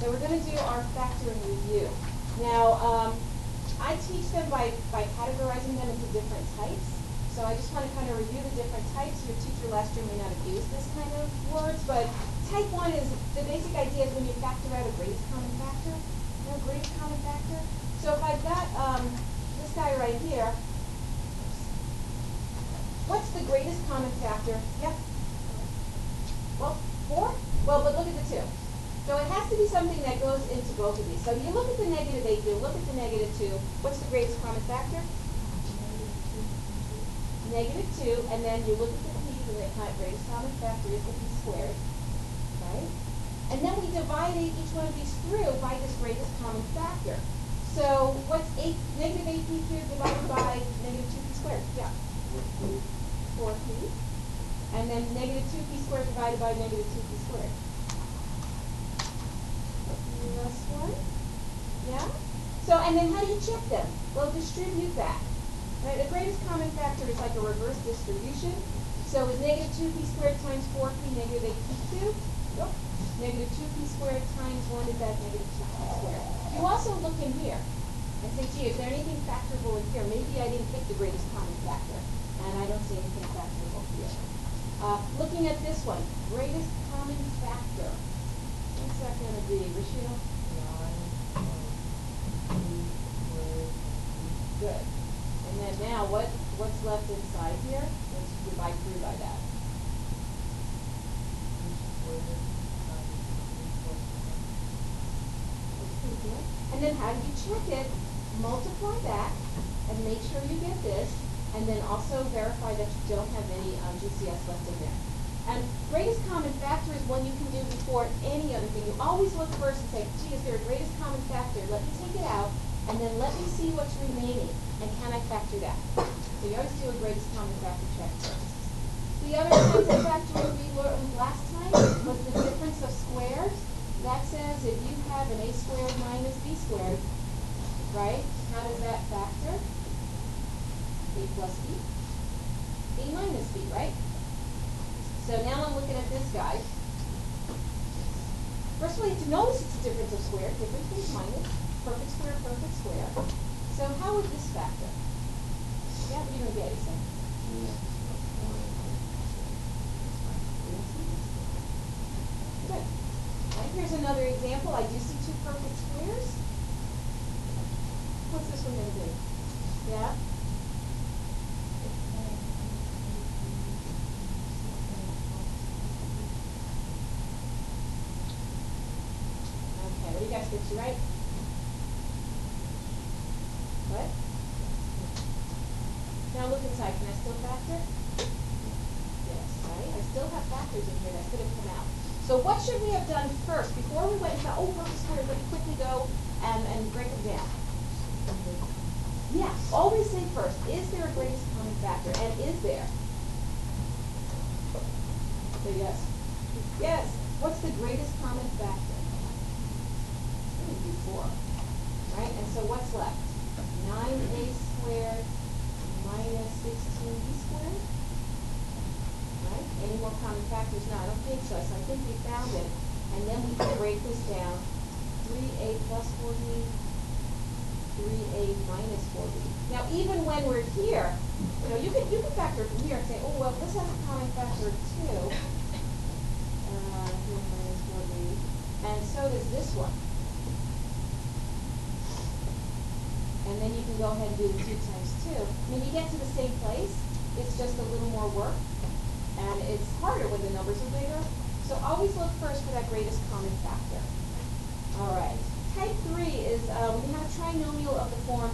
So we're going to do our factoring review. Now, I teach them by categorizing them into different types. So I just want to kind of review the different types. Your teacher last year may not have used this kind of words, but type 1 is, the basic idea is when you factor out a greatest common factor. You know, greatest common factor. So if I've got this guy right here, what's the greatest common factor? Yep. Well, 4? Well, but look at the 2. So it has to be something that goes into both of these. So you look at the negative 8, you look at the negative 2. What's the greatest common factor? Negative 2, and then you look at the p, and the greatest common factor is the p squared, right? And then we divide each one of these through by this greatest common factor. So what's negative 8p cubed divided by negative 2p squared? Yeah. 4p. And then negative 2p squared divided by negative 2p squared. This one. Yeah? So, and then how do you check them? Well, distribute that. Right? The greatest common factor is like a reverse distribution. So is negative 2p squared times 4p negative 8p cubed? Nope. Negative 2p squared times 1 is that negative 2p squared. You also look in here and say, gee, is there anything factorable in here? Maybe I didn't pick the greatest common factor, and I don't see anything factorable here. Looking at this one, greatest common factor. What's that going to be, Rashida? 9. Good. And then now, what's left inside here? Let's divide through by that. And then how do you check it? Multiply that and make sure you get this, and then also verify that you don't have any GCS left in there. And greatest common factor is one you can do before any other thing. You always look first and say, gee, is there a greatest common factor? Let me take it out, and then let me see what's remaining, and can I factor that? So you always do a greatest common factor check first. The other kinds of factoring we learned last time was the difference of squares. That says if you have an a squared minus b squared, right? How does that factor? A plus b, a minus b, right? So now I'm looking at this guy. First of all, you have to notice it's a difference of square. Difference means minus. Perfect square, perfect square. So how would this factor? Yeah, you don't get anything. Good. And here's another example. I do see 2 perfect squares. What's this one going to do? Yeah? Okay, what do you guys think? You right? What? Now look inside. Can I still factor? Yes, right? I still have factors in here that could have come out. So what should we have done first before we went into perfect squares? Let me quickly go and break them down. Yeah, always say first, is there a greatest common factor? And is there? Say yes. Yes. What's the greatest common factor? It would be 4. Right? And so what's left? 9a squared minus 16b squared. Right? Any more common factors? No, I don't think so. So I think we found it. And then we can break this down. 3a plus 4b, 3a minus 4b. Now, even when we're here, you know, you can factor from here and say, oh, well, this has a common factor of 2. 3 minus 4b. And so does this one. And then you can go ahead and do the 2 times 2. I mean, you get to the same place. It's just a little more work. And it's harder when the numbers are bigger. So always look first for that greatest common factor. All right. Type 3 is when you have a trinomial of the form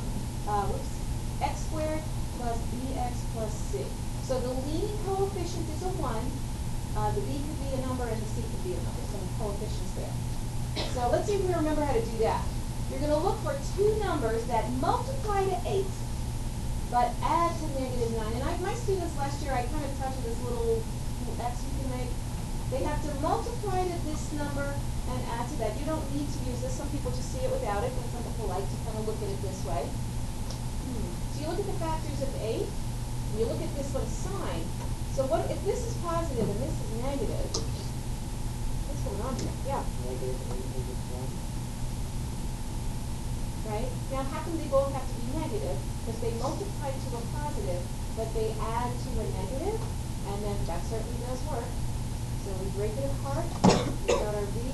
x squared plus bx plus c. So the leading coefficient is a 1. The b could be a number and the c could be a number. Some coefficients there. So let's see if we remember how to do that. You're going to look for 2 numbers that multiply to 8, but add to negative 9. And my students last year, I kind of touched this little x you can make. They have to multiply to this number and add to that. You don't need to use this. Some people just see it without it, but some people like to kind of look at it this way. So you look at the factors of 8, and you look at this one's sign. So what if this is positive and this is negative? This going on here? Yeah. Right? Now, how come they both have to be negative? Because they multiply to a positive, but they add to a negative, and then that certainly does work. So we break it apart. We got our v,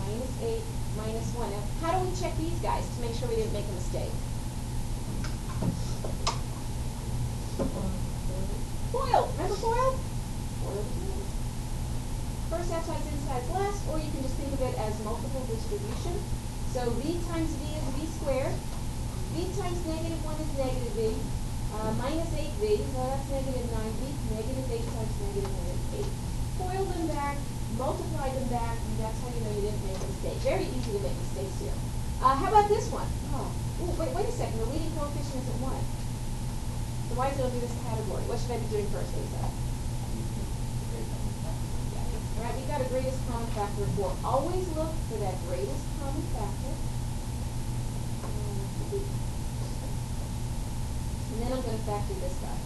minus 8, minus 1. Now, how do we check these guys to make sure we didn't make a mistake? FOIL. Remember FOIL? FOIL. First outside's inside's last, or you can just think of it as multiple distribution. So v times v is v squared. V times negative 1 is negative v. Minus 8v, so that's negative 9v. Negative 8 times negative 8. FOIL them back, multiply them back, and that's how you know you didn't make a mistake. Very easy to make mistakes here. How about this one? Oh, wait a second. The leading coefficient isn't 1. So why is it over this category? What should I be doing first, Lisa? All right, we got a greatest common factor of 4. Always look for that greatest common factor. And then I'm going to factor this guy.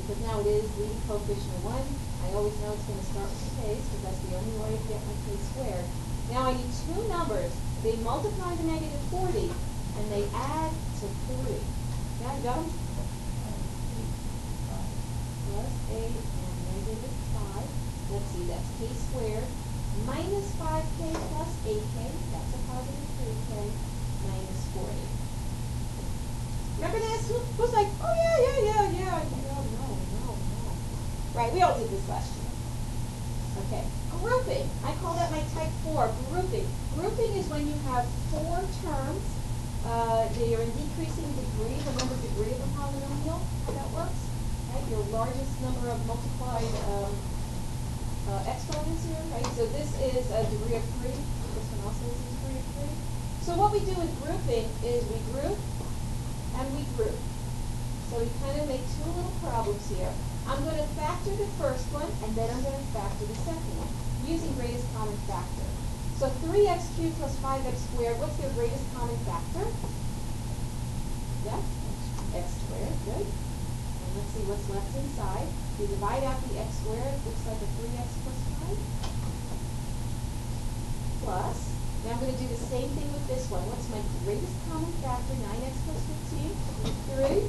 Because now it is the coefficient of 1. I always know it's going to start with k's, because that's the only way to get my k squared. Now I need two numbers. They multiply to negative 40, and they add to 40. Yeah, you got them? Plus 8 and negative 5. Let's see, that's k squared. Minus 5k plus 8k. That's a positive 3k. Minus 40. Remember this? Who's like, oh yeah. No. Right, we all did this last year. Okay, grouping. I call that my type 4, grouping. Grouping is when you have 4 terms. They are in decreasing degree. Remember degree of a polynomial, how that works? Right, your largest number of multiplied exponents here, right? So this is a degree of 3. This one also is a degree of 3. So what we do with grouping is we group and we group. So we kind of make two little problems here. I'm going to factor the first one, and then I'm going to factor the second one, using greatest common factor. So 3x cubed plus 5x squared, what's their greatest common factor? Yeah, x squared, good. And let's see what's left inside. We divide out the x squared, looks like a 3x plus 5. Plus, now I'm going to do the same thing with this one. What's my greatest common factor? 9x plus 15, 3.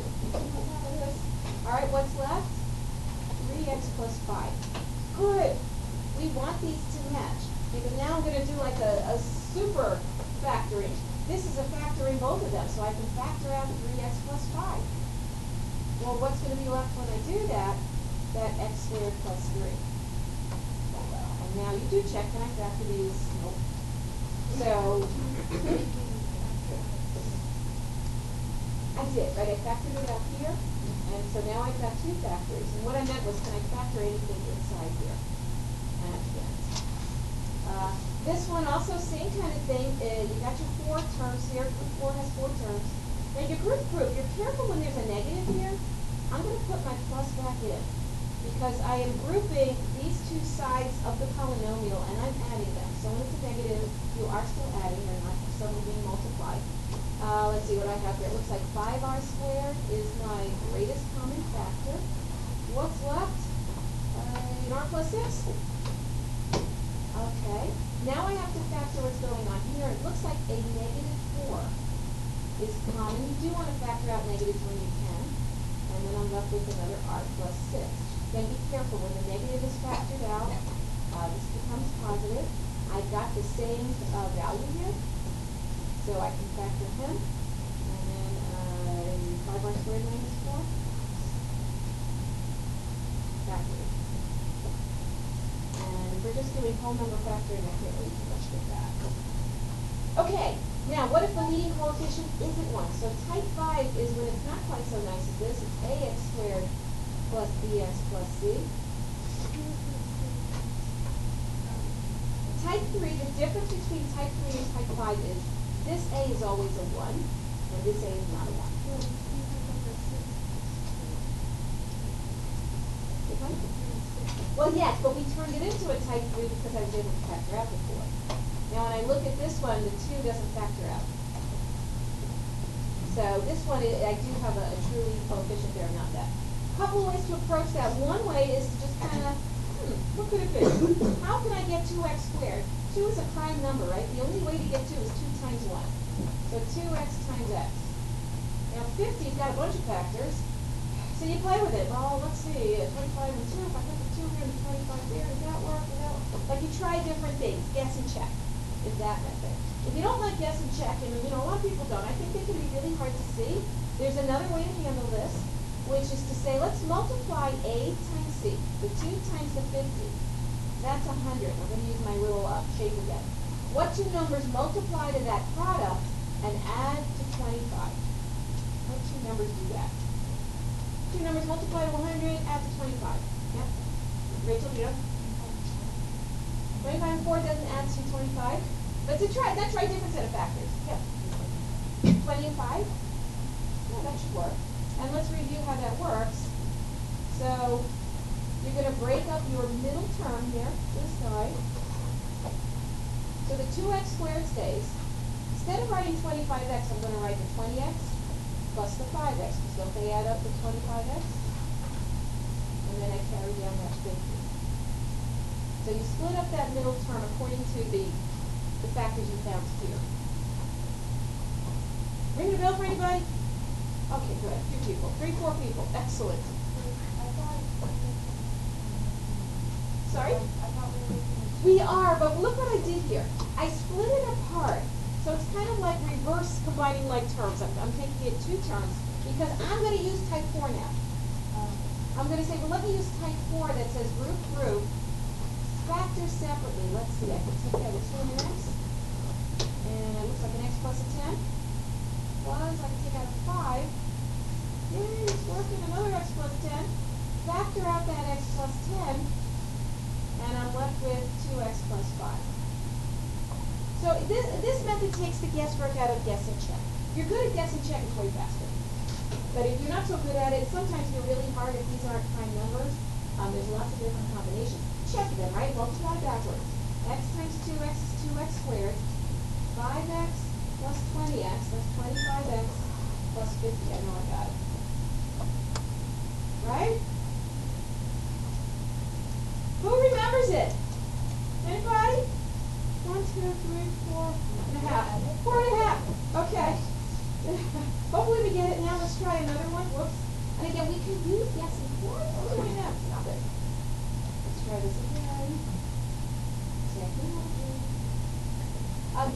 All right, what's left? 3x plus 5. Good. We want these to match. Because now I'm going to do like a super factoring. This is a factor in both of them, so I can factor out 3x plus 5. Well, what's going to be left when I do that? That x squared plus 3. And now you do check, can I factor these? Nope. So, I did, right? I factored it up here. And so now I've got two factors. And what I meant was, can I factor anything inside here? And I can't. This one also, same kind of thing. You got your 4 terms here. Group 4 has 4 terms. Now your group, you're careful when there's a negative here. I'm going to put my plus back in. Because I am grouping these two sides of the polynomial, and I'm adding them. So when it's a negative, you are still adding. They're not suddenly being multiplied. Let's see what I have here. It looks like 5r squared is my greatest common factor. What's left? R plus 6. Okay. Now I have to factor what's going on here. It looks like a negative 4 is common. You do want to factor out negatives when you can. And then I'm left with another r plus 6. Then be careful. When the negative is factored out, this becomes positive. I've got the same value here. So I can factor him, and then 5r squared minus 4. Factored. And we're just doing whole number factoring. I can't really do much with that. Okay, now what if the leading coefficient isn't 1? So type 5 is when it's not quite so nice as this. It's ax squared plus bx plus c. Type 3, the difference between type 3 and type 5 is this A is always a 1, and this A is not a 1. Well, yes, but we turned it into a type 3 because I was able to factor out the 4. Now, when I look at this one, the 2 doesn't factor out. So this one, I do have a truly coefficient there, not that. A couple of ways to approach that. One way is to just kind of what could it be? How can I get 2x squared? 2 is a prime number, right? The only way to get 2 is 2 times 1. So 2x times x. Now 50's got a bunch of factors. So you play with it. Well, let's see, 25 and 2, if I put the 2 here and the 25 there, does that work? Like you try different things. Guess and check is that method. If you don't like guess and check, and a lot of people don't, I think they can be really hard to see. There's another way to handle this, which is to say, let's multiply A times C, the 2 times the 50. That's 100. We're going to use my little shape again. What two numbers multiply to that product and add to 25? What two numbers do that? Two numbers multiply to 100, add to 25. Yep. Rachel, you know? 25 and 4 doesn't add to 25. But let's try a different set of factors. Yep. 20 and 5? Yeah, that should work. And let's review how that works. So you're going to break up your middle term here to the side. So the 2x squared stays. Instead of writing 25x, I'm going to write the 20x plus the 5x, because don't they add up to 25x? And then I carry down that 50. So you split up that middle term according to the factors you found here. Ring the bell for anybody? Okay, good. 2 people. 3, 4 people. Excellent. Sorry? We are, but look what I did here. I split it apart. So it's kind of like reverse combining like terms. I'm taking it 2 terms because I'm going to use type 4 now. I'm going to say, well, let me use type 4 that says group, factor separately. Let's see, I can take out a 2 and an x. And it looks like an x plus a 10. Plus, I can take out a 5. Yay, it's working. Another x plus 10. Factor out that x plus 10. And I'm left with 2x plus 5. So this method takes the guesswork out of guess and check. You're good at guess and check and play faster. But if you're not so good at it, sometimes you're really hard if these aren't prime numbers. There's lots of different combinations. Check them, right? Multiply backwards. X times 2x is 2x squared. 5x plus 20x, that's 25x plus 50. I know I got it. Right? Who remembers it? Anybody? 1, 2, 3, 4 and a half. 4 and a half. Okay. Hopefully we get it now. Let's try another one. Whoops. And again, we can use yes and for. What are we doing now? Stop it. Let's try this again. Technology.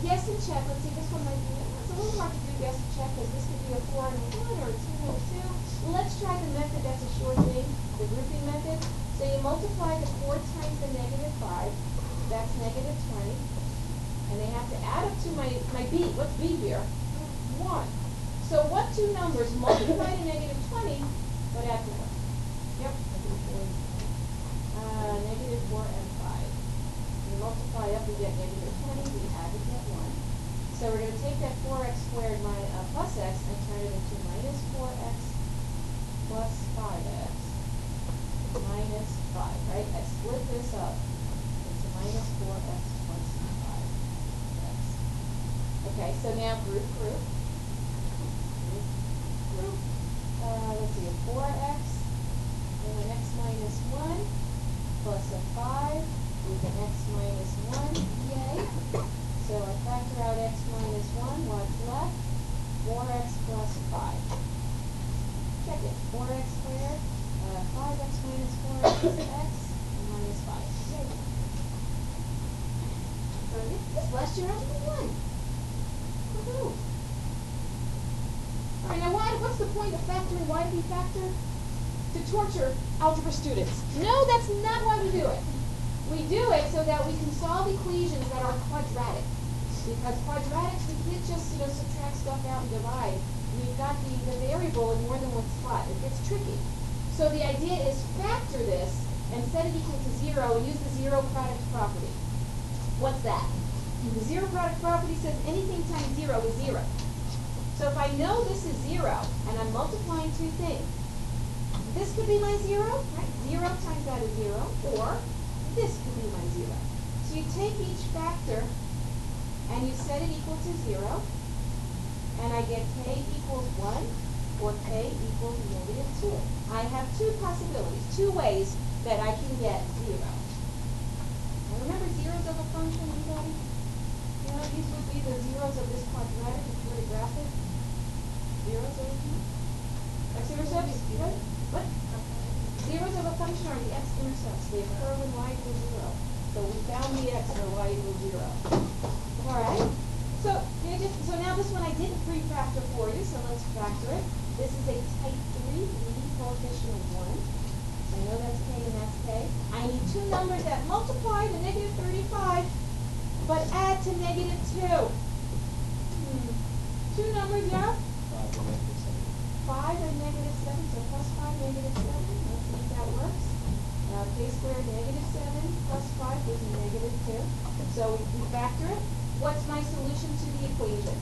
Guess and check. Let's see, this one might be, it's a little hard to do guess and check because this could be a 4 and a 1 or a 2 and a 2. Well, let's try the method that's a sure thing, the grouping method. So you multiply the 4 times the negative 5. That's negative 20. And they have to add up to my b. What's b here? 1. So what two numbers multiply to negative 20 but add to 1? Yep. Negative 4 and 5. We multiply up, we get negative 20. We add, we get 1. So we're going to take that 4x squared plus x and turn it into minus 4x plus 5x minus 5, right? I split this up into minus 4x plus 5x. Okay, so now group. Let's see, a 4x and an x minus 1 plus a 5 with an x minus 1. Yay. So I factor out x minus 1. What's left? 4x plus 5. Check it. 4x squared. 5x minus 4x is x minus 5. Yay. So this last year algebra 1. Woohoo. All right, now what's the point of factoring? Why do we factor? To torture algebra students. No, that's not why we do it. We do it so that we can solve equations that are quadratic. Because quadratics, we can't just subtract stuff out and divide. We've got the variable in more than one spot. It gets tricky. So the idea is factor this and set it equal to 0 and use the zero product property. What's that? The zero product property says anything times 0 is 0. So if I know this is 0 and I'm multiplying two things, this could be my 0, right? 0 times that is 0, or this could be my 0. So you take each factor and you set it equal to 0, and I get k equals 1 or k equals negative 2. I have two possibilities, two ways that I can get 0. Remember zeros of a function, anybody? You know, these would be the zeros of this quadratic if you were to graph it. Zeros of a function? X-intercepts? What? Zeros of a function are the x-intercepts. They occur when y equals 0. So we found the x where y equals 0. Alright? So now this one I didn't pre-factor for you, so let's factor it. This is a type 3 leading coefficient of 1. So I know that's k and that's k. I need two numbers that multiply to negative 35, but add to negative 2. Two numbers, yeah? 5 and negative 7, so plus 5, negative 7. Let's see if that works. K squared negative 7 plus 5 gives me negative 2. So we factor it. What's my solution to the equation?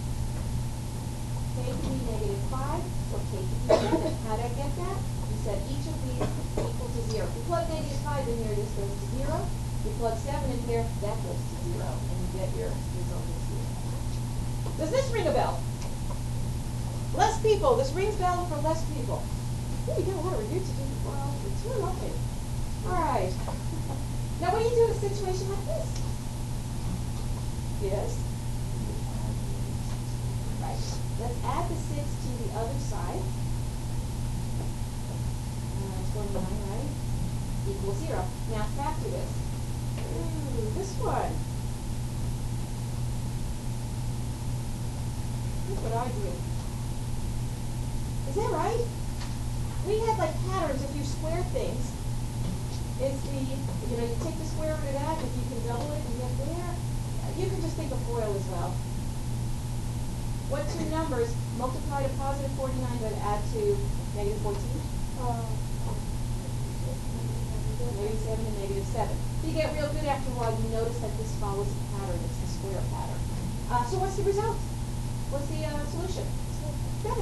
K can be negative 5, or K can be 7. How did I get that? We said each of these equal to 0. If you plug negative 5 in here, this goes to 0. If you plug 7 in here, that goes to 0. And you get your result is 0. Does this ring a bell? Less people. This rings bell for less people. Oh, we got a lot of reviews to do. Well, we're lucky. All right. Now, what do you do in a situation like this? Yes. Right. Let's add the 6 to the other side. 29, right? Equals 0. Now factor this. Ooh, this one. Look what I do. Is that right? We had like patterns if you square things. It's the, you know, you take the square root of that, if you can double it and get there. You can just think of FOIL as well. What two numbers multiply to positive 49 but add to negative 14? Negative 7 and negative 7. If you get real good after a while, you notice that this follows a pattern. It's the square pattern. So what's the result? What's the solution? 7.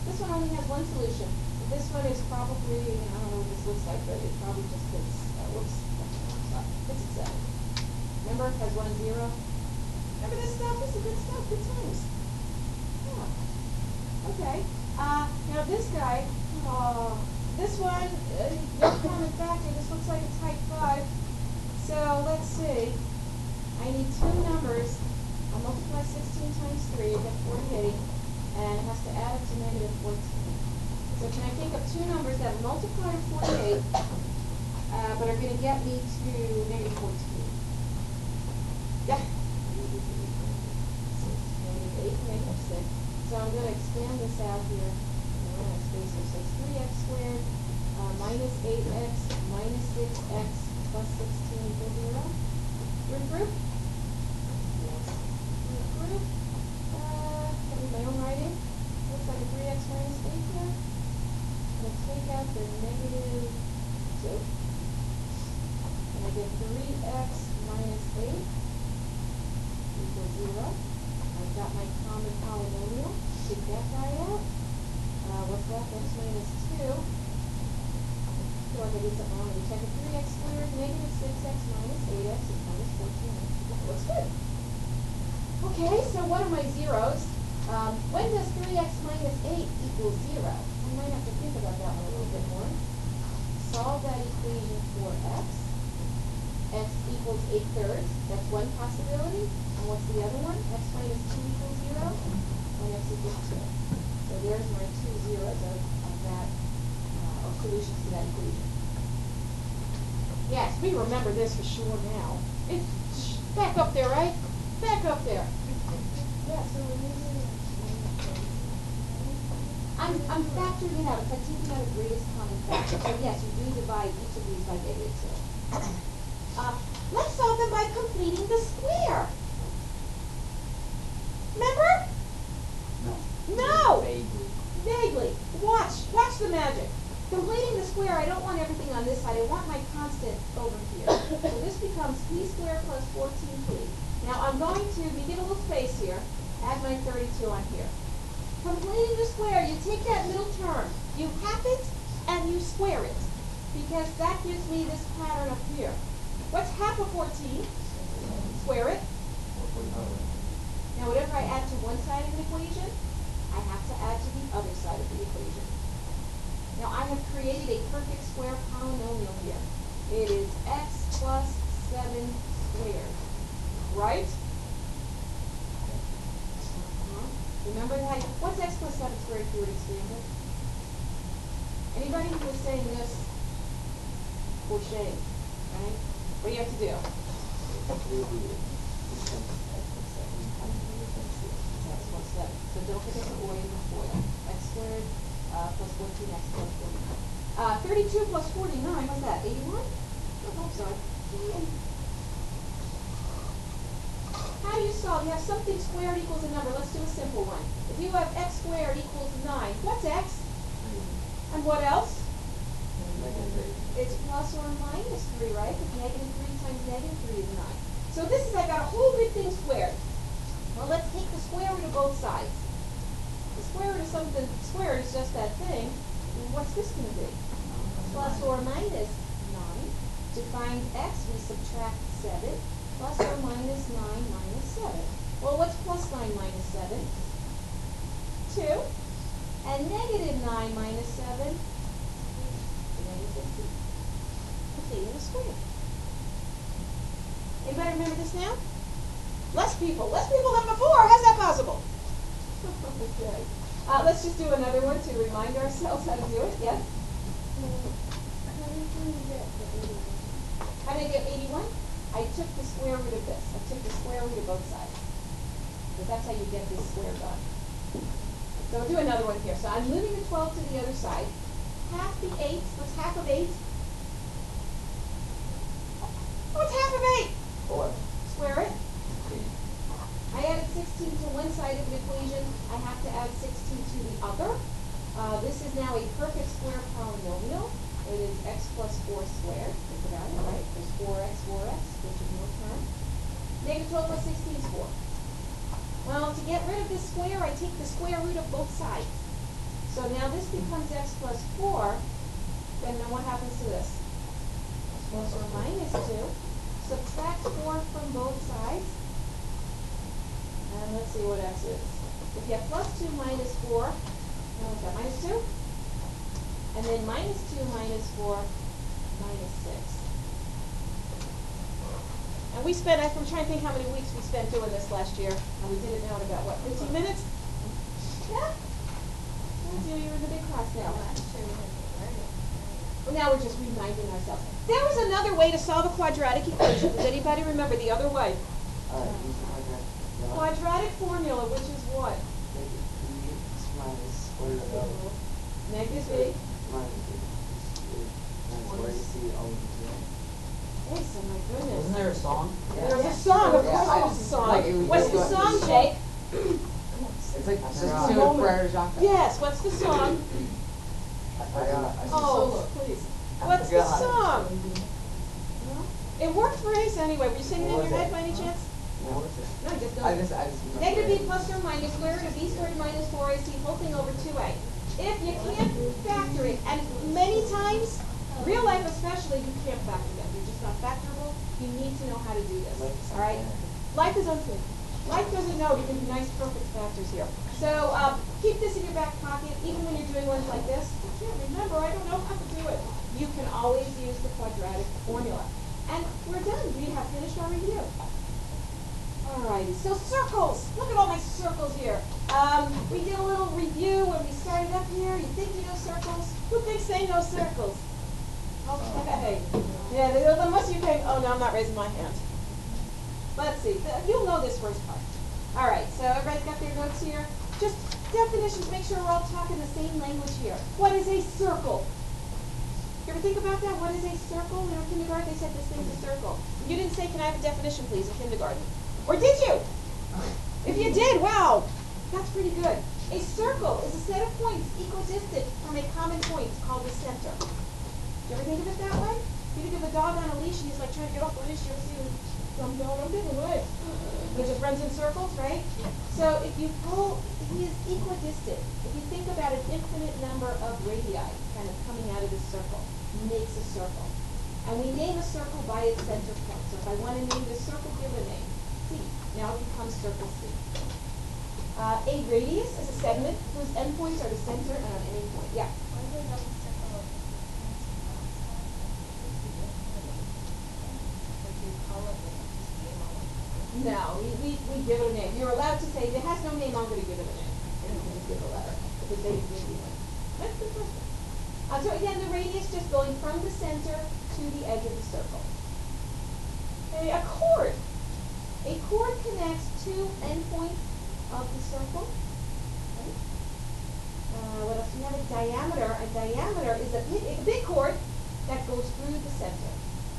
This one only has one solution. This one is probably, I don't know what this looks like, but it probably just fits, fits at 7. Remember, it has 1 and 0. Remember this stuff? This is good stuff. Good times. Yeah. Okay. Now this guy, this one, no common factor. This looks like a type 5. So let's see. I need two numbers. I'll multiply 16 times 3. I get 48. And it has to add up to negative 14. So can I think of two numbers that multiply to 48, but are going to get me to negative 14? Yeah. Negative 8, negative 6. So I'm going to expand this out here. I'm going to space here. So it's 3x squared minus 8x minus 6x plus 16 equals 0. Root group? Yes. Root group. Let me my own writing. Looks like a 3x minus 8 here. Let's take out the negative 2. And I get 3x minus 8 equals 0. I've got my common polynomial. Take that guy out. What's left? X minus 2. I feel like I did something wrong. We check it. 3x squared negative 6x minus 8x is minus 14. That looks good. Okay, so what are my zeros? When does 3x minus 8 equal 0? I might have to think about that one a little bit more. Solve that equation for x. X equals 8/3. That's one possibility. And what's the other one? X minus 2 equals 0. And x equals 2. So there's my two zeros of that, of solutions to that equation. Yes, we remember this for sure now. It's back up there, right? Back up there. Yeah, so we're using I'm factoring it out. If I take it out of greatest common factor. So yes, you do divide each of these by negative 2. Let's solve them by completing the square. Remember? No. Vaguely. Watch the magic. Completing the square, I don't want everything on this side. I want my constant over here. So this becomes p squared plus 14p. Now I'm going to, we get a little space here, add my 32 on here. Completing the square, you take that middle term, you half it, and you square it. Because that gives me this pattern up here. What's half of 14? Square it. Now whatever I add to one side of an equation, I have to add to the other side of the equation. Now I have created a perfect square polynomial here. It is x plus 7 squared. right? Remember that? What's x plus 7 squared if you were to expand it? Anybody who was saying this for shame, right? What do you have to do? X plus 7. So don't forget the OI and the FOIL. X squared plus 14x plus 49. 32 plus 49, what's that? 81? Oh, I'm sorry. How do you solve? You have something squared equals a number. Let's do a simple one. If you have x squared equals 9, what's x? And what else? It's plus or minus 3, right? Because negative 3 times negative 3 is 9. So this is, I got a whole big thing squared. Well, let's take the square root of both sides. The square root of something squared is just that thing. And what's this going to be? Plus or minus 9. To find x, we subtract 7. Plus or minus 9 minus 7. Well, what's plus 9 minus 7? 2. And negative 9 minus 7? Negative 15. Completing the square. Anybody remember this now? Less people than before. How's that possible? Okay. Let's just do another one to remind ourselves how to do it. Yes? How did I get 81? I took the square root of this. I took the square root of both sides. Because that's how you get this square done. So we'll do another one here. So I'm moving the 12 to the other side. Half the 8. What's half of 8? What's half of 8? 4. Square it. I added 16 to one side of the equation. I have to add 16 to the other. This is now a perfect square polynomial. It is x plus 4 squared. Think about it, right? There's 4x, which is no term. Negative 12 plus 16 is 4. Well, to get rid of this square, I take the square root of both sides. So now this becomes x plus 4. Then what happens to this? Plus or minus 2. Subtract 4 from both sides. And let's see what x is. If you have plus 2 minus 4, what's that, minus 2? And then minus 2 minus 4, minus 6. And we spent, I'm trying to think how many weeks we spent doing this last year. And we did it now in about, what, 15 minutes? Yeah? You're in the big class now. Well, now we're just reminding ourselves. There was another way to solve a quadratic equation. Does anybody remember the other way? Quadratic formula, which is what? Negative b. Yes, oh my goodness. Wasn't there a song? There's a song, of course there's a song. What's the song, Jake? It's like Frere Jacques. Yes, what's the song? I forgot. Oh, please. What's the song? It worked for Ace anyway. Were you singing in your head by any chance? No, just don't. I just Negative b plus or minus square root of b squared minus 4ac whole thing over 2a. If you can't factor it, and many times, real life especially, you can't factor them. They're just not factorable. You need to know how to do this. All right? Life is unfair. Life doesn't know. You can do nice, perfect factors here. So keep this in your back pocket, even when you're doing ones like this. I can't remember. I don't know how to do it. You can always use the quadratic formula. And we're done. We have finished our review. Alrighty, so circles. Look at all my circles here. We did a little review when we started up here. You think you know circles? Who thinks they know circles? Okay. Yeah, the most you think, oh no, I'm not raising my hand. Let's see. You'll know this first part. Alright, so everybody's got their notes here. Just definitions, make sure we're all talking the same language here. What is a circle? You ever think about that? What is a circle? In our kindergarten, they said this thing's a circle. You didn't say, can I have a definition, please, in kindergarten? Or did you? If you did, wow, that's pretty good. A circle is a set of points equidistant from a common point called the center. Do you ever think of it that way? You think of a dog on a leash and he's like trying to get off the leash, you ever see him? I'm getting away. It just runs in circles, right? So if you pull, he is equidistant. If you think about an infinite number of radii kind of coming out of this circle, makes a circle. And we name a circle by its center point. So if I want to name this circle, give it a name. C. Now it becomes circle C. A radius is a segment whose endpoints are the center and on any point. Yeah. No, we give it a name. You're allowed to say, if it has no name, I'm going to give it a name. And I'm going to give a letter. If they give you one. That's the question. So again, the radius just going from the center to the edge of the circle. Okay, a chord. A chord connects two endpoints of the circle. Okay. What else? We have a diameter. A diameter is a big chord that goes through the center.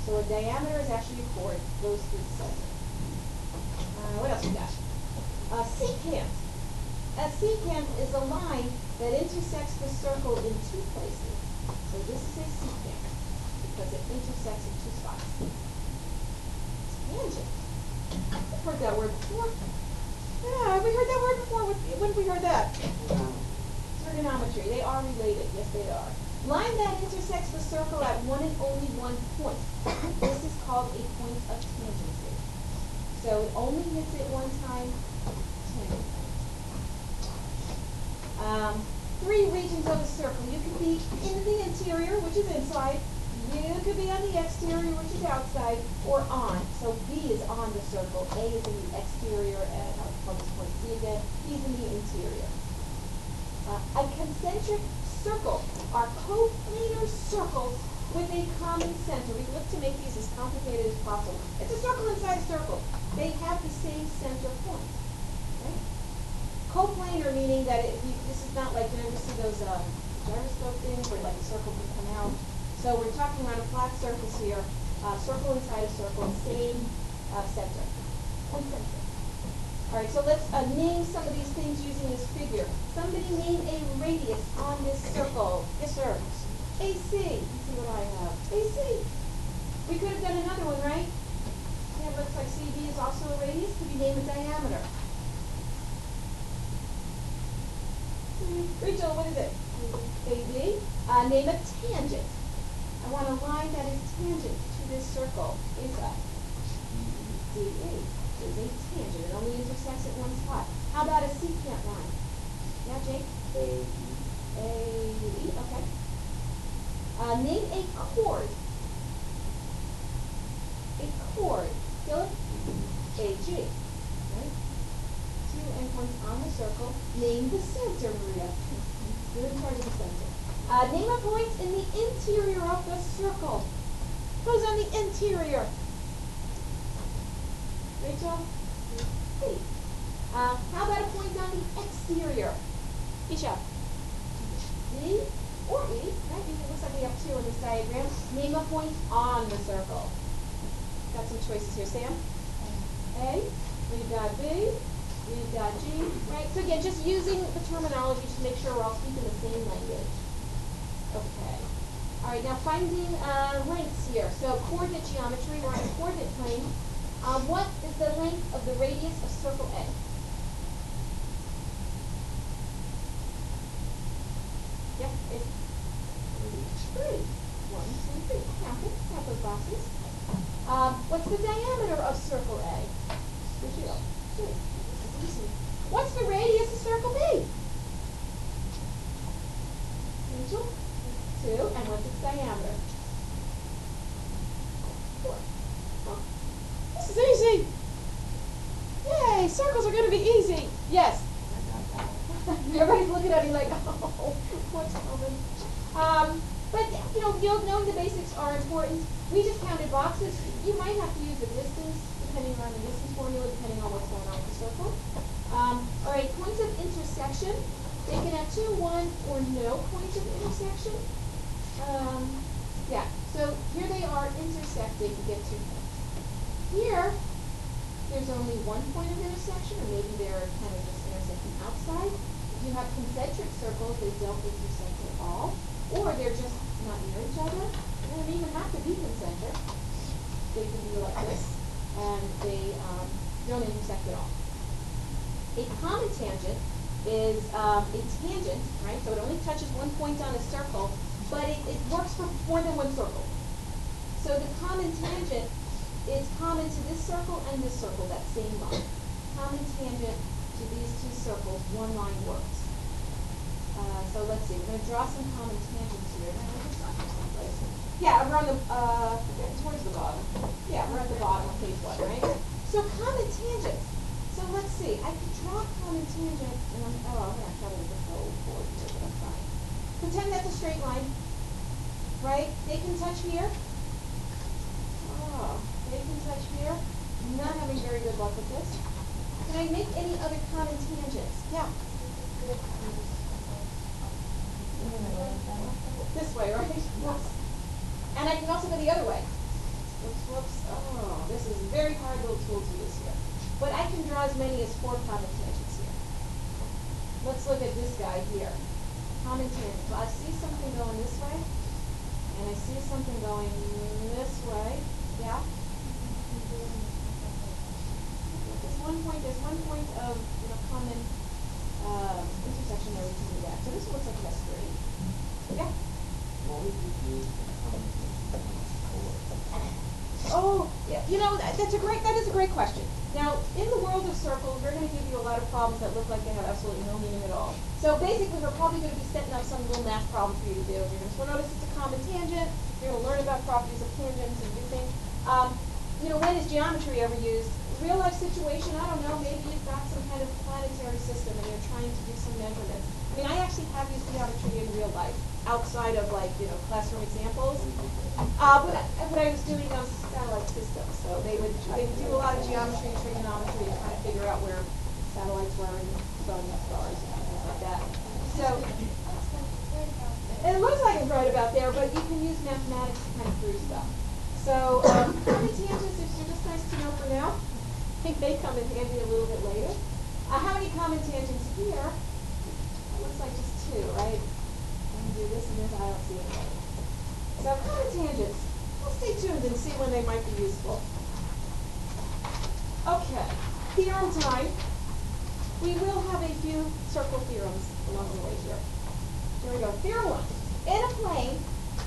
So a diameter is actually a chord that goes through the center. What else we got? A secant. A secant is a line that intersects the circle in two places. So this is a secant because it intersects in two spots. Tangent. We've heard that word before. Yeah, have we heard that word before? When have we heard that? Trigonometry. They are related. Yes, they are. Line that intersects the circle at one and only one point. This is called a point of tangency. So it only hits it one time. Three regions of a circle. You could be in the interior, which is inside. You could be on the exterior, which is outside, or on. So B is on the circle. A is in the exterior, and I'll call this point C again. He's in the interior. A concentric circle are coplanar circles with a common center. We look to make these as complicated as possible. It's a circle inside a circle. They have the same center point. Right? Coplanar meaning that this is not like, you ever see those gyroscope things where like a circle can come out. So we're talking about a flat surface here, circle inside a circle, same center. Concentric. All right, so let's name some of these things using this figure. Somebody name a radius on this circle. Yes, sir. AC. Let's see what I have. AC. We could have done another one, right? Yeah, it looks like CD is also a radius. Could you name a diameter? Rachel, what is it? AB. Name a tangent. I want a line that is tangent to this circle. Is a DE. Is a tangent. It only intersects at one spot. How about a secant line? Yeah, Jake? AE, okay. Name a chord. A chord. Philip? AG. Right? Two endpoints on the circle. Name the center, Maria. You're in charge of the center. Name a point in the interior of the circle. Who's on the interior? Rachel? Hey. How about a point on the exterior? Isha? D or E, right? Because it looks like we have two in this diagram. Name a point on the circle. Got some choices here. Sam? A. We've got B. We've got G. Right? So again, just using the terminology to make sure we're all speaking the same language. Okay. All right, now finding lengths here. So coordinate geometry, we're on a coordinate plane. What is the length of the radius of circle A? Yep, it's 3. 1, 2, 3. Count it. Count those boxes. What's the diameter of circle A? 2. What's the radius of circle B? Rachel? 2. And what's its diameter? 4. Oh. This is easy. Yay, circles are going to be easy. Yes. Everybody's looking at me like, oh, what's coming? But, you know, knowing the basics are important. We just counted boxes. You might have to use the distance, depending on the distance formula, depending on what's going on with the circle. All right, points of intersection. They can have 2, 1, or no points of intersection. Yeah, so here they are intersecting to get 2 points. Here, there's only 1 point of intersection, or maybe they're kind of just intersecting outside. If you have concentric circles, they don't intersect at all, or they're just not near each other. They don't even have to be concentric. They can be like this, and they don't intersect at all. A common tangent is a tangent, right? So it only touches 1 point on a circle, but it works for more than one circle. So the common tangent is common to this circle and this circle, that same line. Common tangent to these 2 circles, one line works. So let's see, we're going to draw some common tangents here. Yeah, we're on the, towards the bottom. Yeah, we're at the bottom of page 1, right? So common tangents. So let's see. I could draw a common tangent, and I'm gonna have trouble with the whole board here, but I'm fine. Pretend that's a straight line, right? They can touch here. Oh, they can touch here. I'm not having very good luck with this. Can I make any other common tangents? Yeah. This way, right? Whoops. And I can also go the other way. Whoops, whoops. Oh, this is a very hard little tool to use here. But I can draw as many as 4 common tangents here. Let's look at this guy here. Common tangent. So I see something going this way, and I see something going this way. Yeah? There's one point of common intersection there we can do that. So this one looks like that's 3. Yeah? What would you use for common Oh, yeah, that is a great question. Now, in the world of circles, we're going to give you a lot of problems that look like they have absolutely no meaning at all. So basically, we're probably going to be setting up some little math problem for you to do. You're going to notice it's a common tangent. You're going to learn about properties of tangents and do things. When is geometry ever used? Real life situation, I don't know, maybe you've got some kind of planetary system and you're trying to do some measurements. I mean, I actually have used geometry in real life, outside of classroom examples. What I was doing on satellite systems, so they would do a lot of geometry and trigonometry to kind of figure out where satellites were and sun and stars and things like that. So, and it looks like it's right about there, but you can use mathematics to kind of prove stuff. So, common tangents are just nice to know for now. I think they come in handy a little bit later. How many common tangents here? It looks like just 2, right? I'm going to do this and this. I don't see any. So common tangents. We'll stay tuned and see when they might be useful. Okay, theorem time. We will have a few circle theorems along the way here. Here we go. Theorem 1. In a plane,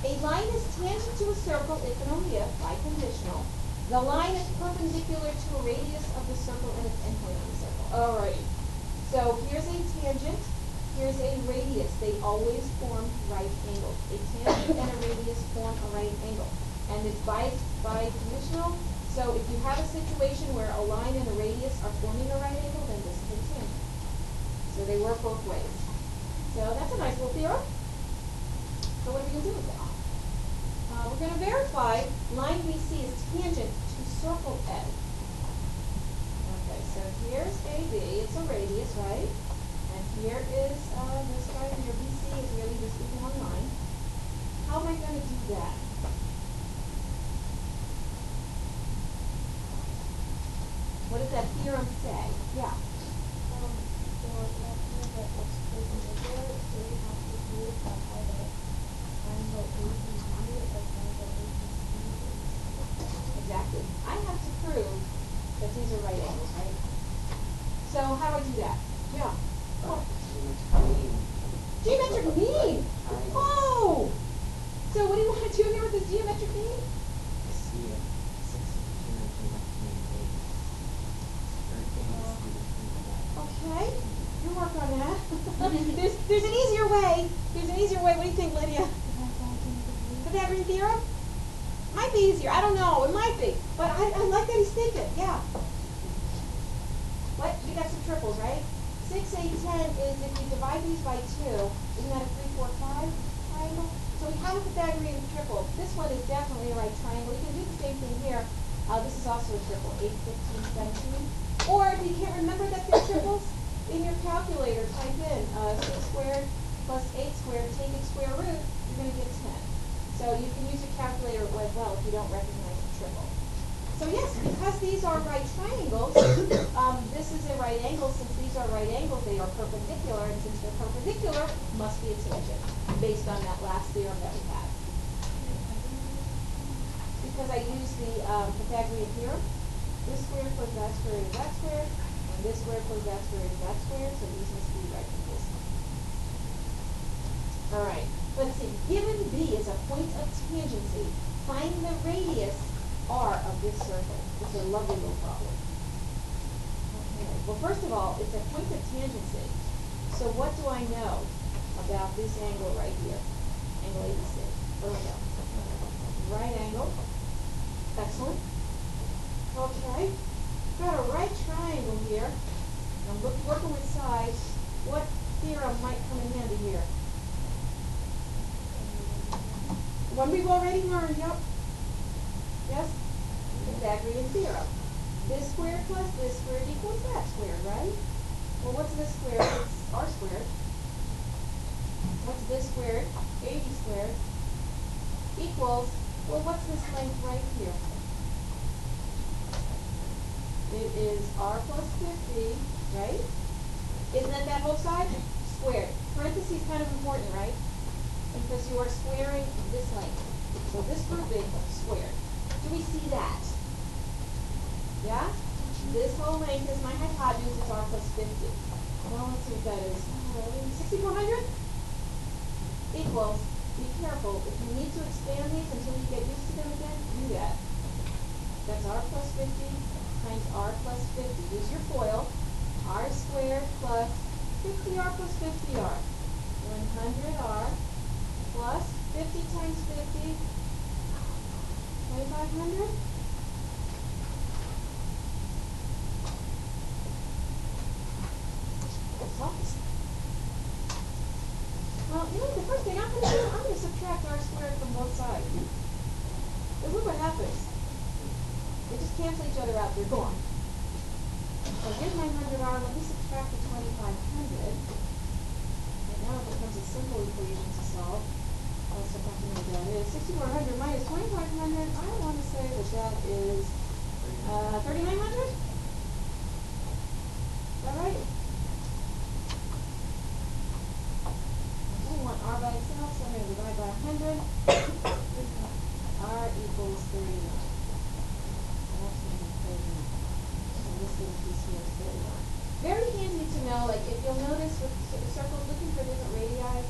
a line is tangent to a circle if and only if, by conditional, the line is perpendicular to a radius of the circle and its endpoint on the circle. Alrighty. So here's a tangent. Here's a radius. They always form right angles. A tangent and a radius form a right angle. And it's by conditional. So if you have a situation where a line and a radius are forming a right angle, then this is a tangent. So they work both ways. So that's a nice little theorem. So what are we going to do with that? We're going to verify line BC is tangent to circle A. Okay, so here's AB. It's a radius, right? And here is this guy here. BC is really just one line. How am I going to do that? What does that theorem say? Yeah. Exactly. I have to prove that these are right angles, right? So how do I do that? Yeah. Oh. Geometric mean. Oh. So what do you want to do here with this geometric mean? Okay. You work on that. There's an easier way. There's an easier way. What do you think, Lydia? Pythagorean theorem? Might be easier. I don't know. It might be. But I like that he's thinking. Yeah. What? You got some triples, right? 6, 8, 10 is if you divide these by 2, isn't that a 3, 4, 5 triangle? So we have a Pythagorean triple. This one is definitely a right triangle. You can do the same thing here. This is also a triple. 8, 15, 17. Or if you can't remember that they're triples, in your calculator, type in 6 squared plus 8 squared, take its square root, you're going to get 10. So you can use your calculator as well if you don't recognize the triple. So yes, because these are right triangles, this is a right angle. Since these are right angles, they are perpendicular, and since they're perpendicular, must be a tangent, based on that last theorem that we had. Because I use the Pythagorean theorem, this squared plus that squared is that squared, and this squared plus that squared is that squared, so these must be right angles. All right, let's see. Given B is a point of tangency, find the radius R of this circle. It's a lovely little problem. Okay. Well, first of all, it's a point of tangency. So what do I know about this angle right here? Angle ABC. What do I know? Right angle. Excellent. Okay. got a right triangle here. I'm working with sides. What theorem might come in handy here? One we've already learned, yep. Yes? Pythagorean theorem. This squared plus this squared equals that squared, right? Well, what's this squared? It's r squared. What's this squared? 80 squared. Equals, well, what's this length right here? It is r plus 50, right? Isn't that whole side? Squared. Parentheses kind of important, right? Because you are squaring this length. So this grouping squared. Do we see that? Yeah? This whole length is my hypotenuse, it's r plus 50. Well, let's see what that is. 6,400? Equals, be careful, if you need to expand these until you get used to them again, do that. That's r plus 50 times r plus 50. Use your FOIL. R squared plus 50r plus 50r. 100r plus 50 times 50, 2,500. Well, you know, the first thing I'm going to do, I'm going to subtract r squared from both sides. And look what happens. They just cancel each other out. They're gone. So here's my 100r. Let me subtract the 2,500. And now it becomes a simple equation to solve. I'll subtract what that is. 6,400 minus 2,500. I want to say that that is 3,900. Is that right? I want r by itself, so I'm going to divide by 100. R equals 39. That's going to be 39. So this little piece here is 39. Very handy to know, like if you'll notice with circles looking for different radii,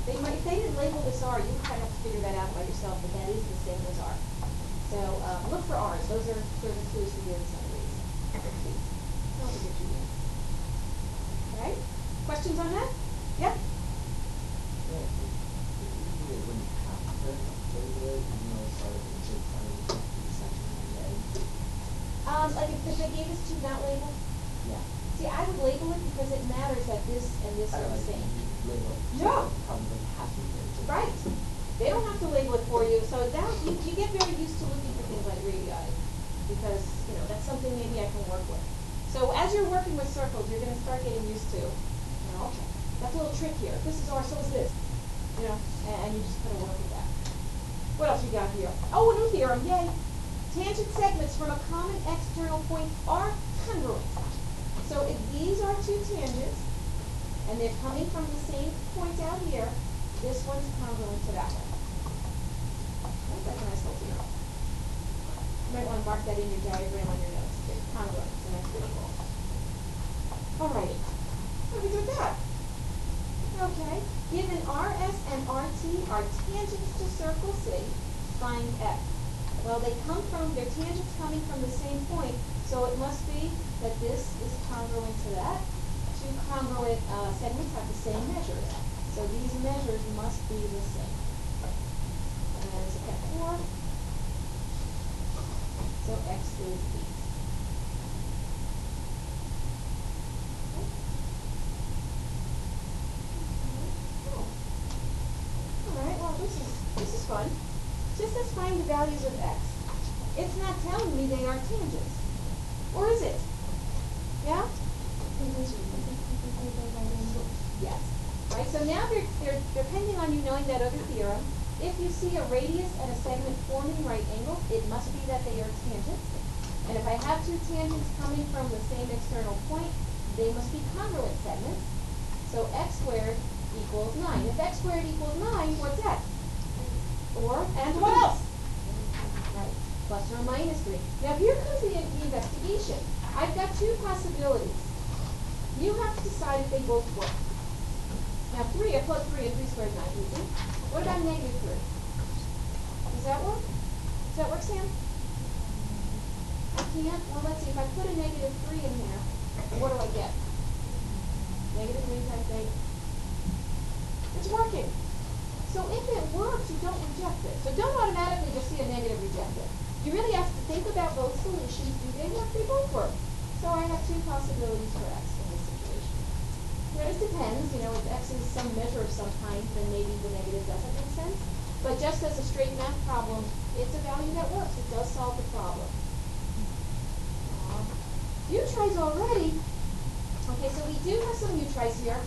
they might, if they didn't label this r, you kind of have to figure that out by yourself, but that is the same as r. So look for r's. Those are sort of clues for doing some of these. Don't forget your names. Okay? Questions on that? Yep. Like if they gave us two not labeled? Yeah. See, I would label it because it matters that this and this are the same. No. Right. They don't have to label it for you. So that you get very used to looking for things like radii because, you know, that's something maybe I can work with. So as you're working with circles, you're going to start getting used to, you know, okay, that's a little trick here. If this is r, so is this. You know, and you just kind of work with that. What else we got here? Oh, a new theorem, yay. Tangent segments from a common external point are congruent. So if these are two tangents, and they're coming from the same point out here, this one's congruent to that one. That's a nice little theorem. You might want to mark that in your diagram on your notes. It's congruent. It's a nice visual. Alrighty. What do we do with that? Okay. Given RS and RT are tangents to circle C, find F. Well, they're tangents coming from the same point, so it must be that this is congruent to that. Two congruent segments have the same measures, so these measures must be the same. And step 4. So X is E. This is fun. Just let's find the values of x. It's not telling me they are tangents. Or is it? Yeah? Yes. Right, so now they're depending on you knowing that other theorem. If you see a radius and a segment forming right angles, it must be that they are tangents. And if I have two tangents coming from the same external point, they must be congruent segments. So x squared equals 9. If x squared equals 9, what's x? And what else? Right, plus or minus 3. Now here comes the investigation. I've got two possibilities. You have to decide if they both work. Now 3, I plug 3 and 3 squared is 9, easy. What about negative 3? Does that work? Does that work, Sam? I can't? Well, let's see. If I put a negative 3 in here, what do I get? Negative 3 times 8. It's working. So if it works, you don't reject it. So don't automatically just see a negative reject it. You really have to think about both solutions. Do they work? They both work. So I have two possibilities for x in this situation. Now it depends, you know, if x is some measure of some kind, then maybe the negative doesn't make sense. But just as a straight math problem, it's a value that works. It does solve the problem. U tries already. Okay, so we do have some U tries here.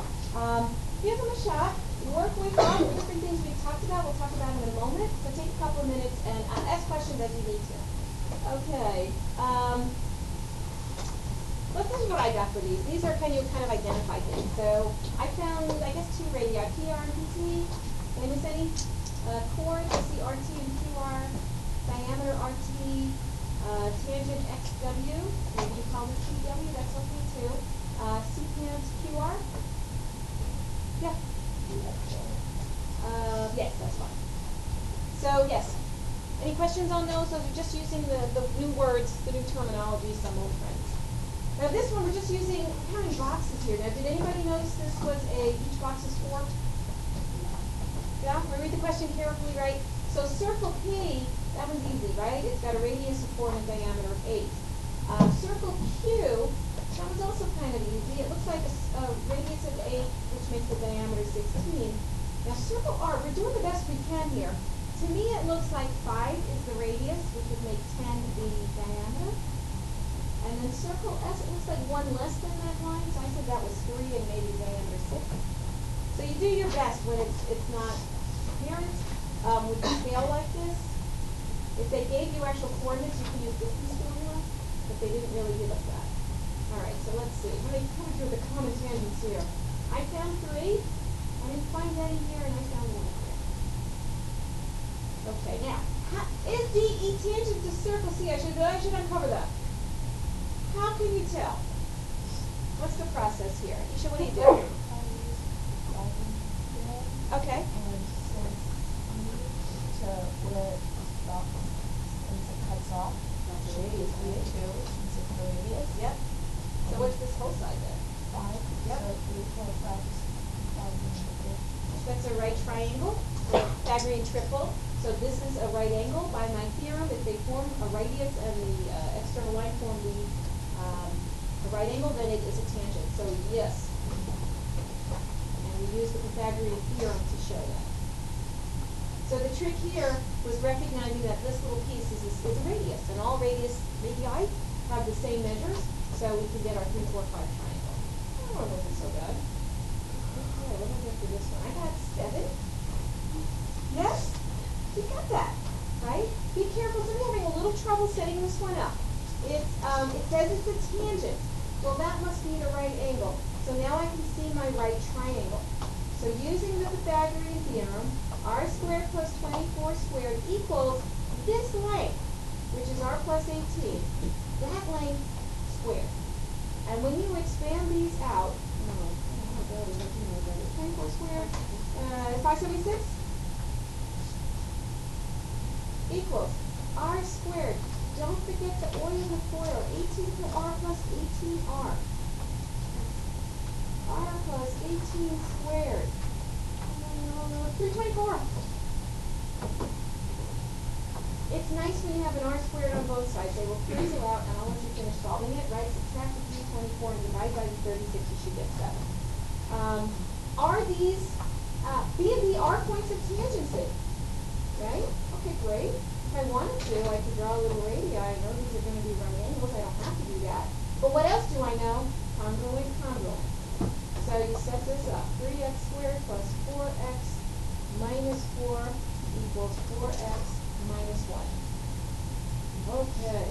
Give them a shot. Work with all the different things we've talked about. We'll talk about them in a moment. So take a couple of minutes and ask questions as you need to. Okay. This is what I got for these. These are kind of identify things. So I found, I guess, two radii, PR and PT. Did I miss any? Chord, I see RT and QR. Diameter RT. Tangent XW. Maybe you call it TW. That's okay too. Secant QR. Yeah. Yes, that's fine. So yes. Any questions on those? Those are just using the new words, the new terminology, some old friends. Now this one, we're just using counting boxes here. Now, did anybody notice this was each box is 4? Yeah? I read the question carefully, right? So circle P, that one's easy, right? It's got a radius of 4 and a diameter of 8. Circle Q, that one's also kind of easy. It looks like a radius of 8, which makes the diameter 16. Now circle R, we're doing the best we can here. To me, it looks like 5 is the radius, which would make 10 the diameter. And then circle S, it looks like 1 less than that line, so I said that was 3 and maybe diameter 6. So you do your best when it's not apparent. With a scale like this, if they gave you actual coordinates, you can use distance formula, but they didn't really give us that. All right, so let's see. Let me come through the common tangents here. I found 3. I didn't find any here, and I found 1 here. Okay, now, is DE tangent to circle C? I should uncover that. How can you tell? What's the process here? Isha, what do you do? Okay. And since to where it stops and it cuts off, Okay, is okay. 2 since it's the radius. Yep. So what's this whole side then? 5. Yep. So 3 plus 5 is 5. That's a right triangle, or Pythagorean triple. So this is a right angle by my theorem. If they form a radius and the external line form the right angle, then it is a tangent. So yes. And we use the Pythagorean theorem to show that. So the trick here was recognizing that this little piece is a radius, and all radius radii have the same measures, so we can get our 3, 4, 5 triangle. Oh, that wasn't so bad. Okay, what did I get for this one? I got 7. Yes? You got that, right? Be careful. Somebody's having a little trouble setting this one up. It says it's a tangent. Well, that must be the right angle. So now I can see my right triangle. So using the Pythagorean theorem, r squared plus 24 squared equals this length, which is r plus 18. That length squared. And when you expand these out, 24 squared, 576 equals r squared. Don't forget the oil and the foil. 18 to r plus 18r. R plus 18 squared. 324. It's nice when you have an r squared on both sides. They will cancel out, and I'll let you finish solving it, right? Subtract the 324 and divide by the 36, you should get 7. Are these, B and B are points of tangency, right? Okay, great. If I wanted to, I could draw a little radii. I know these are going to be right angles. I don't have to do that. But what else do I know? Congruent, congruent. So you set this up. 3x squared plus 4x minus 4 equals 4x minus 1. Okay.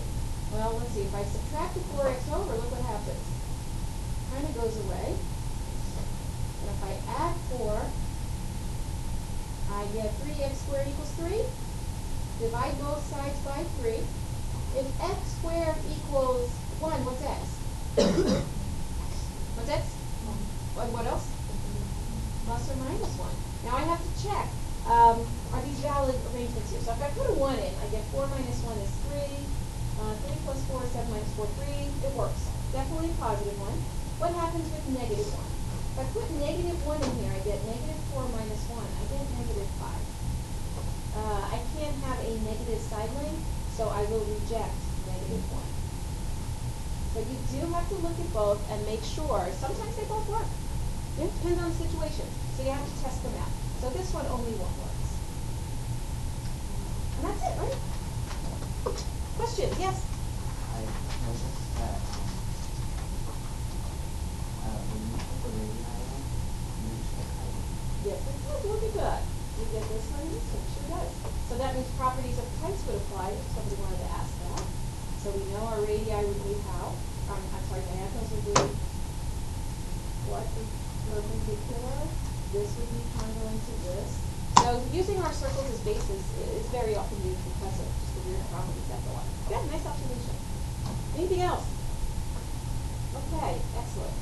Well, let's see. If I subtract the 4x over, look what happens. Kind of goes away. And if I add 4, I get 3x squared equals 3. Divide both sides by 3. If x squared equals 1, what's x? What's x? What else? Plus or minus 1. Now I have to check. Are these valid arrangements here? So if I put a 1 in, I get 4 minus 1 is 3. 3 plus 4 is 7 minus 4, 3. It works. Definitely a positive one. What happens with negative 1? If I put negative 1 in here, I get negative 4 minus 1. I get negative 5. I can't have a negative side length, So I will reject -1. So you do have to look at both and make sure, sometimes they both work. It depends on the situation. So you have to test them out. So this one, only one works. And that's it, right? Questions? Yes? I noticed that when you put the radii on, you reach the height. Yes, it does. Look at that. We get this one, and this one sure does. So that means properties of heights would apply if somebody wanted to ask that. So we know our radii would be how? I'm sorry, diagonals would be what? Perpendicular. This would be congruent to this. So using our circles as bases is very often used because of just the weird properties that go on. Good, nice observation. Anything else? Okay, excellent.